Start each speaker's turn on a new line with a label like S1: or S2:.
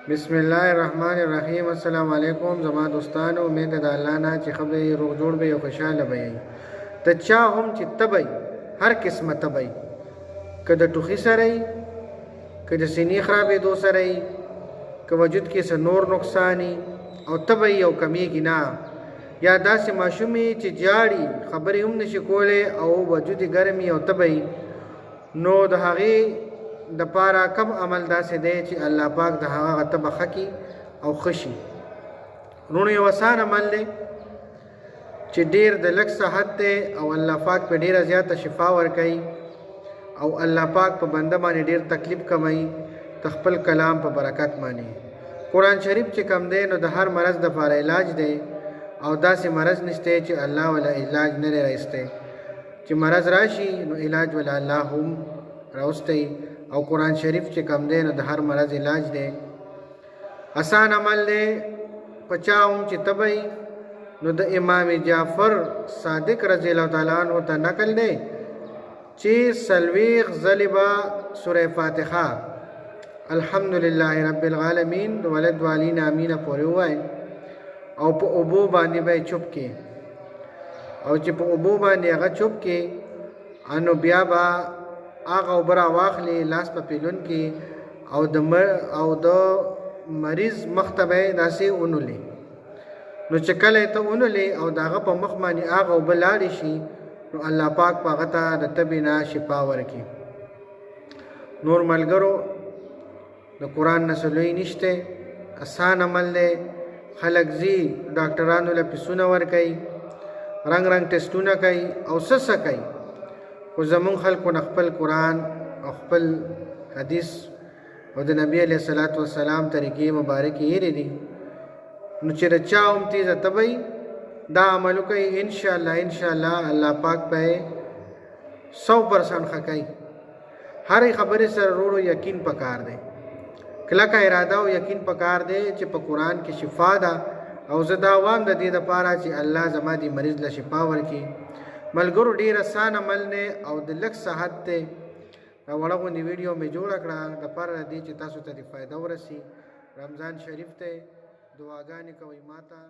S1: بسم الله الرحمن الرحیم. السلام علیکم زما دوستانو. امید ده الله نه چې خبرې روغ جوړ به او خوشاله به یې. ته چا هم چې تبی هر قسمه تبی، که د ټوخي سره یې، که د سینې خرابېدو سره یې، که وجود کې څه نور نقصان او تبی او کمیږي نه، یا داسې ماشوم چې جاړي خبرې هم نشي کولی او وجود یې ګرمي او تبی، نو د هغې د پاره کم عمل داسې دی چې الله پاک د هغه تبه خکی او خشي. رونو یو آسان عمل دی چې ډیر د لږ صحت دی او الله پاک په ډیره زیاته شفا ورکوي او الله پاک په بنده باندې ډیر تکلیف کموي د خپل کلام په برکت باندې. قرآن شریف چې کم دی نو د هر مرض دپاره علاج دی او داسې مرض نشته چې الله ولا علاج نه دی رایستی. چې مرض راشي نو علاج ولا الله هم راوستی او قرآن شریف چې کم دی نو د هر مرض علاج دی. آسان عمل دی. پچا هم چې تبی نو د امام جعفر صادق رضی الله تعالی عنہ ته نقل دی چې سلویغ ځلې به سوره فاتحه الحمدلله رب العالمین د ولد والین امین پورې ووایي او په اوبو باندې به چوپ کې، او چې په اوبو باندې هغه چوپ کې انو بیا به هغه اوبه راواخلي لاس په پیلون کې او د مریض مخ ته به یې داسې ونولي. نو چې کله یې ته ونولي او د هغه په مخ باندې هغه اوبه لاړې شي نو الله پاک په هغه ته د تبې نه شفا ورکړي. نور ملګرو د قرآن نه څه لوی نشته، آسان عمل دی. خلک ځي ډاکټرانو له پیسونه ورکوي، رنګ رنګ ټسټونه کوي او څه کوي، خو زمون خلکو نه خپل قرآن او خپل حدیث او د نبی علیه الصلاۃ والسلام طریقې مبارکې هېرې دي. نو چې د چا هم تیزه تبی دا عمل وکړي انشاءالله الله پاک به 100% ښه کوي. هرې خبرې سره ورو یقین پکار دی، کلکه اراده او یقین پکار دی چې په قرآن کې شفا ده او زه دا وایم د دې دپاره چې الله زما دې مریض له شفا ورکړي. ملګرو ډیر آسان عمل نه او د لږ صحت دی. دا وړه غوندې ویډیو مې جوړه کړه د پاره دې چې تاسو ته د فایده ورسي. رمضان شریف ته دعاګانې کوئ ماته.